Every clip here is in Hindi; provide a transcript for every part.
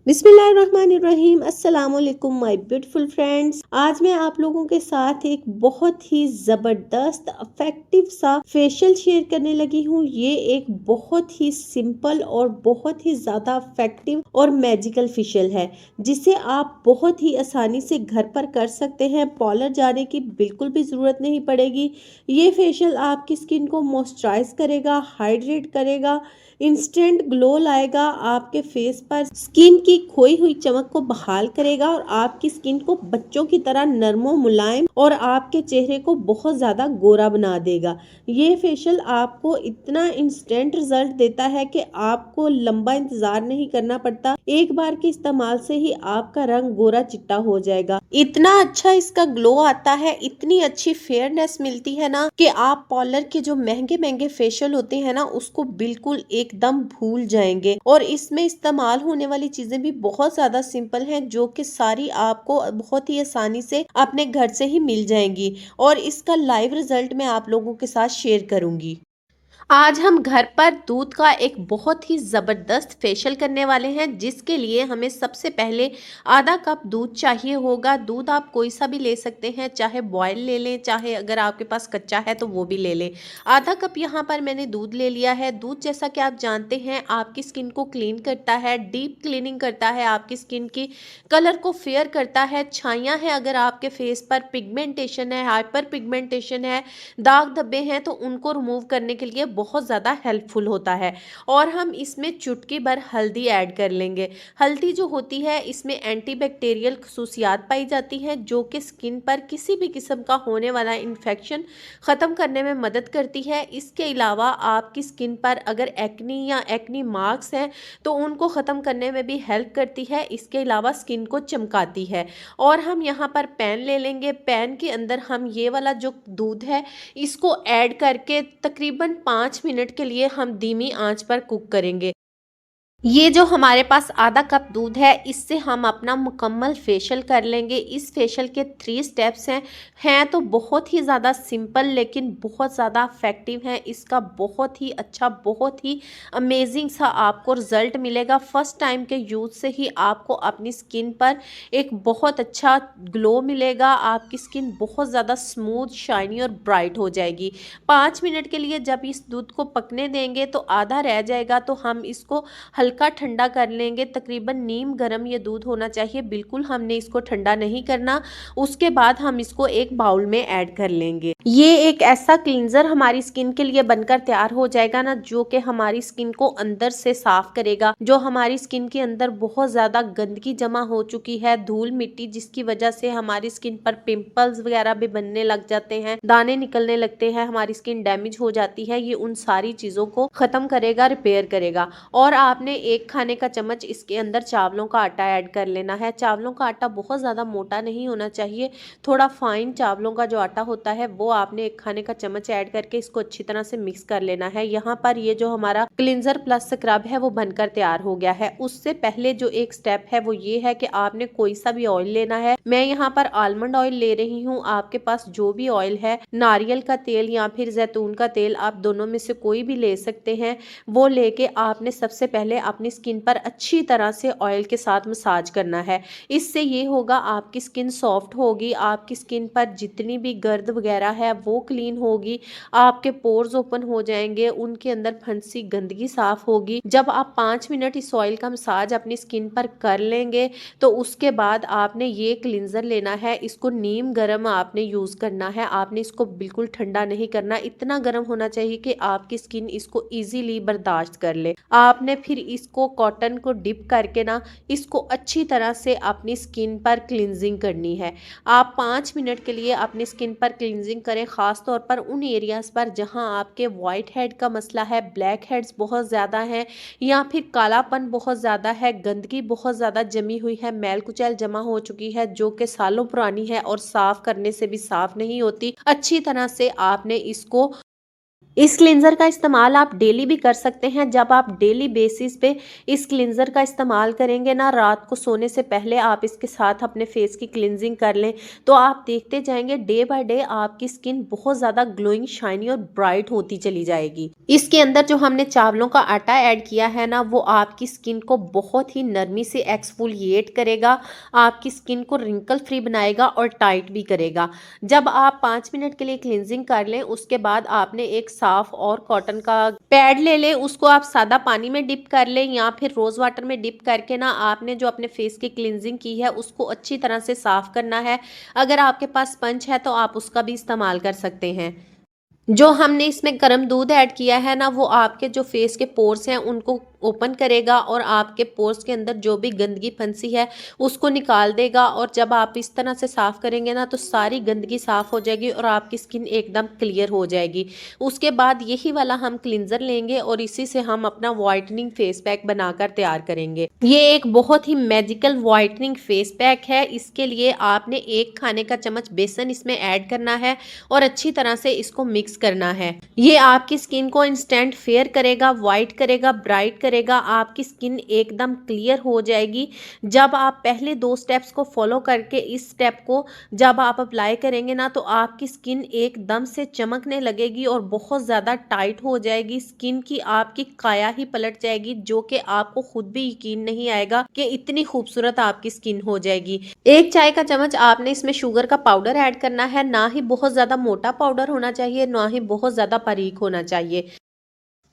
बिस्मिल्लाहिर्रहमानिर्रहीम। अस्सलाम वालेकुम माय ब्यूटीफुल फ्रेंड्स। आज मैं आप लोगों के साथ एक बहुत ही ज़बरदस्त इफेक्टिव सा फेशियल शेयर करने लगी हूँ। ये एक बहुत ही सिंपल और बहुत ही ज़्यादा इफेक्टिव और मैजिकल फेशियल है, जिसे आप बहुत ही आसानी से घर पर कर सकते हैं। पार्लर जाने की बिल्कुल भी ज़रूरत नहीं पड़ेगी। ये फेशियल आपकी स्किन को मॉइस्चराइज करेगा, हाइड्रेट करेगा, इंस्टेंट ग्लो लाएगा, आपके फेस पर स्किन की खोई हुई चमक को बहाल करेगा और आपकी स्किन को बच्चों की तरह नरमो मुलायम और आपके चेहरे को बहुत ज्यादा गोरा बना देगा। ये फेशियल आपको इतना इंस्टेंट रिजल्ट देता है कि आपको लंबा इंतजार नहीं करना पड़ता। एक बार के इस्तेमाल से ही आपका रंग गोरा चिट्टा हो जाएगा। इतना अच्छा इसका ग्लो आता है, इतनी अच्छी फेयरनेस मिलती है ना कि आप पार्लर के जो महंगे महंगे फेशियल होते हैं ना उसको बिल्कुल एकदम भूल जाएंगे। और इसमें इस्तेमाल होने वाली चीजें भी बहुत ज्यादा सिंपल हैं, जो कि सारी आपको बहुत ही आसानी से अपने घर से ही मिल जाएंगी। और इसका लाइव रिजल्ट मैं आप लोगों के साथ शेयर करूंगी। आज हम घर पर दूध का एक बहुत ही ज़बरदस्त फेशियल करने वाले हैं, जिसके लिए हमें सबसे पहले आधा कप दूध चाहिए होगा। दूध आप कोई सा भी ले सकते हैं, चाहे बॉयल ले लें, चाहे अगर आपके पास कच्चा है तो वो भी ले लें। आधा कप यहाँ पर मैंने दूध ले लिया है। दूध जैसा कि आप जानते हैं आपकी स्किन को क्लीन करता है, डीप क्लीनिंग करता है, आपकी स्किन की कलर को फेयर करता है। छाइयाँ हैं अगर आपके फेस पर, पिगमेंटेशन है, हाइपर पिगमेंटेशन है, दाग धब्बे हैं, तो उनको रिमूव करने के लिए बहुत ज़्यादा हेल्पफुल होता है। और हम इसमें चुटकी भर हल्दी ऐड कर लेंगे। हल्दी जो होती है इसमें एंटीबैक्टीरियल खसूसियात पाई जाती हैं, जो कि स्किन पर किसी भी किस्म का होने वाला इन्फेक्शन ख़त्म करने में मदद करती है। इसके अलावा आपकी स्किन पर अगर एक्नी या एक्नी मार्क्स हैं तो उनको ख़त्म करने में भी हेल्प करती है। इसके अलावा स्किन को चमकाती है। और हम यहाँ पर पैन ले लेंगे। पैन के अंदर हम ये वाला जो दूध है इसको ऐड करके तकरीबन 5 मिनट के लिए हम धीमी आंच पर कुक करेंगे। ये जो हमारे पास आधा कप दूध है इससे हम अपना मुकम्मल फेशियल कर लेंगे। इस फेशियल के 3 स्टेप्स हैं तो बहुत ही ज़्यादा सिंपल लेकिन बहुत ज़्यादा इफेक्टिव हैं। इसका बहुत ही अच्छा, बहुत ही अमेजिंग सा आपको रिजल्ट मिलेगा। फर्स्ट टाइम के यूज़ से ही आपको अपनी स्किन पर एक बहुत अच्छा ग्लो मिलेगा। आपकी स्किन बहुत ज़्यादा स्मूथ, शाइनी और ब्राइट हो जाएगी। 5 मिनट के लिए जब इस दूध को पकने देंगे तो आधा रह जाएगा, तो हम इसको हल्का ठंडा कर लेंगे। तकरीबन नीम गर्म ये दूध होना चाहिए, बिल्कुल हमने इसको ठंडा नहीं करना। उसके बाद हम इसको एक बाउल में ऐड कर लेंगे। ये एक ऐसा क्लींजर हमारी स्किन के लिए बनकर तैयार हो जाएगा ना, जो कि हमारी स्किन को अंदर से साफ करेगा। जो हमारी स्किन के अंदर बहुत ज्यादा गंदगी जमा हो चुकी है, धूल मिट्टी, जिसकी वजह से हमारी स्किन पर पिंपल्स वगैरह भी बनने लग जाते हैं, दाने निकलने लगते हैं, हमारी स्किन डैमेज हो जाती है, ये उन सारी चीजों को खत्म करेगा, रिपेयर करेगा। और आपने 1 खाने का चम्मच इसके अंदर चावलों का आटा ऐड कर लेना है। चावलों का आटा बहुत ज़्यादा मोटा नहीं होना चाहिए, थोड़ा फाइन चावलों का जो आटा होता है वो आपने 1 खाने का चम्मच ऐड करके इसको अच्छी तरह से मिक्स कर लेना है। यहाँ पर ये जो हमारा क्लिनजर प्लस स्क्रब है वो बनकर तैयार हो गया है। उससे पहले जो एक स्टेप है वो ये है कि आपने कोई सा भी ऑयल लेना है। मैं यहाँ पर आलमंड ऑयल ले रही हूँ। आपके पास जो भी ऑयल है, नारियल का तेल या फिर जैतून का तेल, आप दोनों में से कोई भी ले सकते हैं। वो लेके आपने सबसे पहले अपनी स्किन पर अच्छी तरह से ऑयल के साथ मसाज करना है। इससे ये होगा आपकी स्किन सॉफ्ट होगी, आपकी स्किन पर जितनी भी गर्द वगैरह है वो क्लीन होगी, आपके पोर्स ओपन हो जाएंगे, उनके अंदर फंसी गंदगी साफ होगी। जब आप 5 मिनट इस ऑयल का मसाज अपनी स्किन पर कर लेंगे तो उसके बाद आपने ये क्लींजर लेना है। इसको नीम गर्म आपने यूज करना है। आपने इसको बिल्कुल ठंडा नहीं करना, इतना गर्म होना चाहिए कि आपकी स्किन इसको इजीली बर्दाश्त कर ले। आपने फिर इसको कॉटन को डिप करके ना इसको अच्छी तरह से अपनी स्किन पर क्लींजिंग करनी है। आप 5 मिनट के लिए अपनी स्किन पर क्लींजिंग करें, खास तौर पर उन एरियाज पर जहां आपके वाइट हेड का मसला है, ब्लैक हेड्स बहुत ज़्यादा हैं, या फिर कालापन बहुत ज़्यादा है, गंदगी बहुत ज़्यादा जमी हुई है, मैल कुचैल जमा हो चुकी है जो कि सालों पुरानी है और साफ करने से भी साफ नहीं होती। अच्छी तरह से आपने इसको इस क्लींजर का इस्तेमाल आप डेली भी कर सकते हैं। जब आप डेली बेसिस पे इस क्लींजर का इस्तेमाल करेंगे ना, रात को सोने से पहले आप इसके साथ अपने फेस की क्लींजिंग कर लें, तो आप देखते जाएंगे डे बाय डे आपकी स्किन बहुत ज़्यादा ग्लोइंग, शाइनी और ब्राइट होती चली जाएगी। इसके अंदर जो हमने चावलों का आटा ऐड किया है ना, वो आपकी स्किन को बहुत ही नरमी से एक्सफोलिएट करेगा, आपकी स्किन को रिंकल फ्री बनाएगा और टाइट भी करेगा। जब आप 5 मिनट के लिए क्लींजिंग कर लें, उसके बाद आपने एक साफ और कॉटन का पैड ले लें, उसको आप सादा पानी में डिप कर लें या फिर रोज वाटर में डिप करके ना आपने जो अपने फेस की क्लींजिंग की है उसको अच्छी तरह से साफ करना है। अगर आपके पास स्पंज है तो आप उसका भी इस्तेमाल कर सकते हैं। जो हमने इसमें गर्म दूध ऐड किया है ना, वो आपके जो फेस के पोर्स हैं उनको ओपन करेगा और आपके पोर्स के अंदर जो भी गंदगी फंसी है उसको निकाल देगा। और जब आप इस तरह से साफ करेंगे ना, तो सारी गंदगी साफ हो जाएगी और आपकी स्किन एकदम क्लियर हो जाएगी। उसके बाद यही वाला हम क्लींजर लेंगे और इसी से हम अपना व्हाइटनिंग फेस पैक बनाकर तैयार करेंगे। ये एक बहुत ही मैजिकल व्हाइटनिंग फेस पैक है। इसके लिए आपने 1 खाने का चम्मच बेसन इसमें ऐड करना है और अच्छी तरह से इसको मिक्स करना है। ये आपकी स्किन को इंस्टेंट फेयर करेगा, व्हाइट करेगा, ब्राइट करेगा, आपकी स्किन एकदम क्लियर हो जाएगी। जब आप पहले 2 स्टेप्स को फॉलो करके इस स्टेप को जब आप अप्लाई करेंगे ना, तो आपकी स्किन एकदम से चमकने लगेगी और बहुत ज़्यादा टाइट हो जाएगी। स्किन की आपकी काया ही पलट जाएगी, जो कि आपको खुद भी यकीन नहीं आएगा कि इतनी खूबसूरत आपकी स्किन हो जाएगी। 1 चाय का चम्मच आपने इसमें शुगर का पाउडर ऐड करना है। ना ही बहुत ज़्यादा मोटा पाउडर होना चाहिए, ना ही बहुत ज़्यादा बारीक होना चाहिए।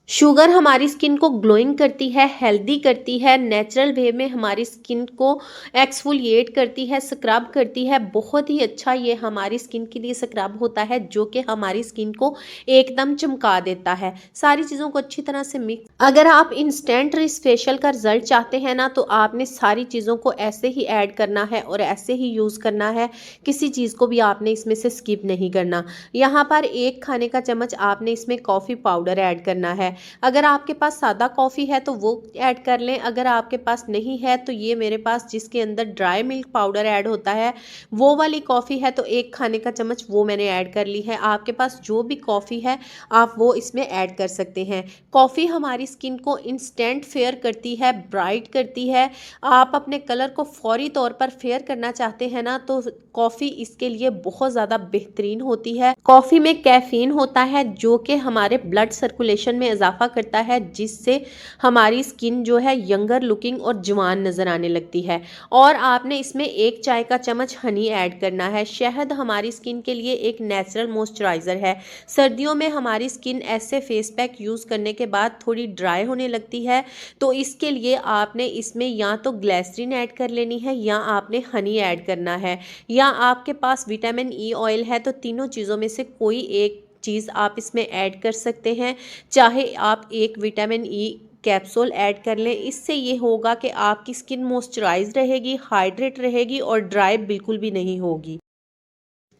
शुगर हमारी स्किन को ग्लोइंग करती है, हेल्दी करती है, नेचुरल वे में हमारी स्किन को एक्सफोलिएट करती है, स्क्रब करती है। बहुत ही अच्छा ये हमारी स्किन के लिए स्क्रब होता है, जो कि हमारी स्किन को एकदम चमका देता है। सारी चीज़ों को अच्छी तरह से मिक्स। अगर आप इंस्टेंट इस फेशियल का रिजल्ट चाहते हैं ना, तो आपने सारी चीज़ों को ऐसे ही ऐड करना है और ऐसे ही यूज़ करना है। किसी चीज़ को भी आपने इसमें से स्किप नहीं करना। यहाँ पर 1 खाने का चम्मच आपने इसमें कॉफ़ी पाउडर ऐड करना है। अगर आपके पास सादा कॉफ़ी है तो वो ऐड कर लें। अगर आपके पास नहीं है तो ये मेरे पास जिसके अंदर ड्राई मिल्क पाउडर ऐड होता है वो वाली कॉफ़ी है, तो 1 खाने का चम्मच वो मैंने ऐड कर ली है। आपके पास जो भी कॉफ़ी है आप वो इसमें ऐड कर सकते हैं। कॉफ़ी हमारी स्किन को इंस्टेंट फेयर करती है, ब्राइट करती है। आप अपने कलर को फौरी तौर पर फेयर करना चाहते हैं ना, तो कॉफ़ी इसके लिए बहुत ज़्यादा बेहतरीन होती है। कॉफ़ी में कैफीन होता है, जो कि हमारे ब्लड सर्कुलेशन में इजाफा करता है, जिससे हमारी स्किन जो है यंगर लुकिंग और जवान नजर आने लगती है। और आपने इसमें 1 चाय का चम्मच हनी ऐड करना है। शहद हमारी स्किन के लिए एक नेचुरल मॉइस्चराइजर है। सर्दियों में हमारी स्किन ऐसे फेस पैक यूज़ करने के बाद थोड़ी ड्राई होने लगती है, तो इसके लिए आपने इसमें या तो ग्लिसरीन ऐड कर लेनी है या आपने हनी ऐड करना है, या आपके पास विटामिन ई ऑयल है, तो तीनों चीज़ों में से कोई एक चीज़ आप इसमें ऐड कर सकते हैं। चाहे आप 1 विटामिन ई कैप्सूल ऐड कर लें। इससे ये होगा कि आपकी स्किन मॉइस्चराइज रहेगी, हाइड्रेट रहेगी और ड्राई बिल्कुल भी नहीं होगी।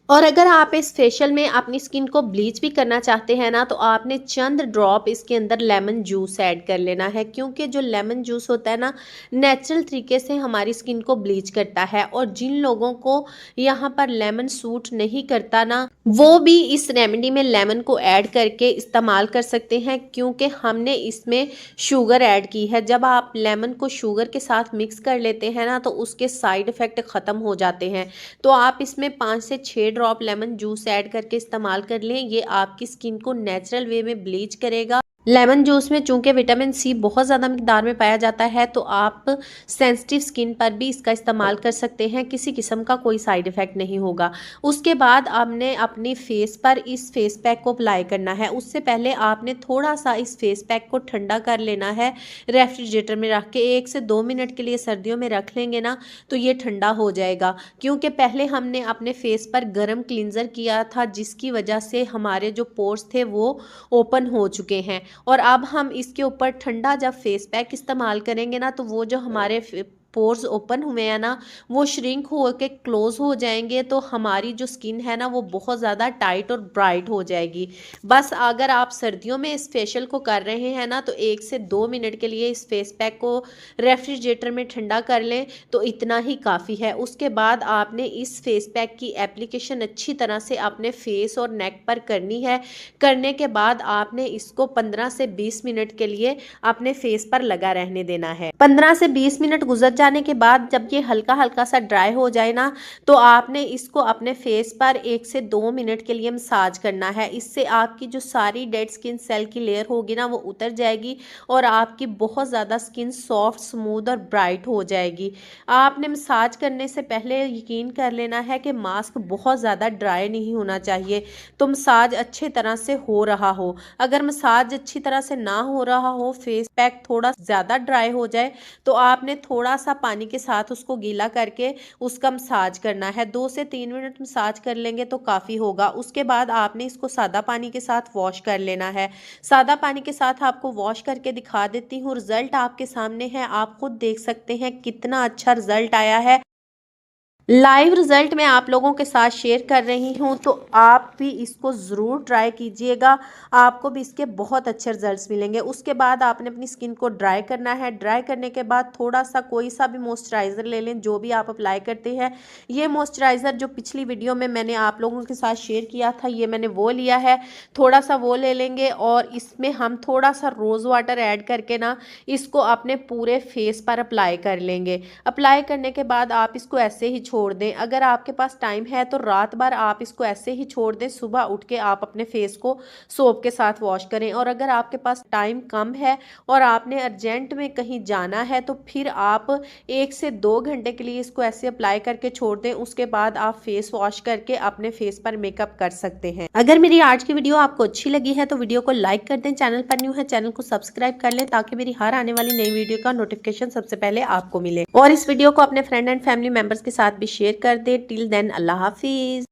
और अगर आप इस फेशियल में अपनी स्किन को ब्लीच भी करना चाहते हैं ना, तो आपने चंद ड्रॉप इसके अंदर लेमन जूस ऐड कर लेना है, क्योंकि जो लेमन जूस होता है ना, नेचुरल तरीके से हमारी स्किन को ब्लीच करता है। और जिन लोगों को यहाँ पर लेमन सूट नहीं करता ना, वो भी इस रेमेडी में लेमन को ऐड करके इस्तेमाल कर सकते हैं, क्योंकि हमने इसमें शुगर ऐड की है। जब आप लेमन को शुगर के साथ मिक्स कर लेते हैं ना, तो उसके साइड इफ़ेक्ट ख़त्म हो जाते हैं। तो आप इसमें 5 से 6 ड्रॉप लेमन जूस ऐड करके इस्तेमाल कर लें। ये आपकी स्किन को नेचुरल वे में ब्लीच करेगा। लेमन जूस में चूंकि विटामिन सी बहुत ज़्यादा मिकदार में पाया जाता है, तो आप सेंसिटिव स्किन पर भी इसका इस्तेमाल कर सकते हैं। किसी किस्म का कोई साइड इफ़ेक्ट नहीं होगा। उसके बाद आपने अपने फेस पर इस फेस पैक को अप्लाई करना है। उससे पहले आपने थोड़ा सा इस फेस पैक को ठंडा कर लेना है, रेफ्रिजरेटर में रख के 1 से 2 मिनट के लिए सर्दियों में रख लेंगे ना, तो ये ठंडा हो जाएगा। क्योंकि पहले हमने अपने फेस पर गर्म क्लींजर किया था, जिसकी वजह से हमारे जो पोर्स थे वो ओपन हो चुके हैं। और अब हम इसके ऊपर ठंडा जब फेस पैक इस्तेमाल करेंगे ना, तो वो जो हमारे पोर्स ओपन हुए हैं ना वो श्रिंक हो के क्लोज हो जाएंगे, तो हमारी जो स्किन है ना वो बहुत ज़्यादा टाइट और ब्राइट हो जाएगी। बस अगर आप सर्दियों में इस फेशियल को कर रहे हैं ना तो 1 से 2 मिनट के लिए इस फेस पैक को रेफ्रिजरेटर में ठंडा कर लें तो इतना ही काफ़ी है। उसके बाद आपने इस फेस पैक की एप्लीकेशन अच्छी तरह से अपने फेस और नेक पर करनी है। करने के बाद आपने इसको 15 से 20 मिनट के लिए अपने फेस पर लगा रहने देना है। 15 से 20 मिनट गुजर जाने के बाद जब ये हल्का हल्का सा ड्राई हो जाए ना तो आपने इसको अपने फेस पर 1 से 2 मिनट के लिए मसाज करना है। इससे आपकी जो सारी डेड स्किन सेल की लेयर होगी ना वो उतर जाएगी और आपकी बहुत ज़्यादा स्किन सॉफ्ट, स्मूथ और ब्राइट हो जाएगी। आपने मसाज करने से पहले यकीन कर लेना है कि मास्क बहुत ज़्यादा ड्राई नहीं होना चाहिए, तो मसाज अच्छे तरह से हो रहा हो। अगर मसाज अच्छी तरह से ना हो रहा हो, फेस पैक थोड़ा ज़्यादा ड्राई हो जाए तो आपने थोड़ा सा पानी के साथ उसको गीला करके उसका मसाज करना है। 2 से 3 मिनट मसाज कर लेंगे तो काफ़ी होगा। उसके बाद आपने इसको सादा पानी के साथ वॉश कर लेना है। सादा पानी के साथ आपको वॉश करके दिखा देती हूँ, रिजल्ट आपके सामने है, आप खुद देख सकते हैं कितना अच्छा रिजल्ट आया है। लाइव रिजल्ट मैं आप लोगों के साथ शेयर कर रही हूं, तो आप भी इसको ज़रूर ट्राई कीजिएगा, आपको भी इसके बहुत अच्छे रिजल्ट्स मिलेंगे। उसके बाद आपने अपनी स्किन को ड्राई करना है। ड्राई करने के बाद थोड़ा सा कोई सा भी मॉइस्चराइज़र ले लें जो भी आप अप्लाई करते हैं। ये मॉइस्चराइज़र जो पिछली वीडियो में मैंने आप लोगों के साथ शेयर किया था ये मैंने वो लिया है, थोड़ा सा वो ले लेंगे और इसमें हम थोड़ा सा रोज़ वाटर ऐड करके ना इसको अपने पूरे फेस पर अप्लाई कर लेंगे। अप्लाई करने के बाद आप इसको ऐसे ही छोड़ दें। अगर आपके पास टाइम है तो रात भर आप इसको ऐसे ही छोड़ दें, सुबह उठ के आप अपने फेस को सोप के साथ वॉश करें। और अगर आपके पास टाइम कम है और आपने अर्जेंट में कहीं जाना है तो फिर आप 1 से 2 घंटे के लिए इसको ऐसे अप्लाई करके छोड़ दें। उसके बाद आप फेस वॉश करके अपने फेस पर मेकअप कर सकते हैं। अगर मेरी आज की वीडियो आपको अच्छी लगी है तो वीडियो को लाइक कर दें, चैनल पर न्यू है चैनल को सब्सक्राइब कर लें ताकि मेरी हर आने वाली नई वीडियो का नोटिफिकेशन सबसे पहले आपको मिले। और इस वीडियो को अपने फ्रेंड एंड फैमिली मेंबर्स के साथ भी शेयर कर दे। टिल देन अल्लाह हाफिज।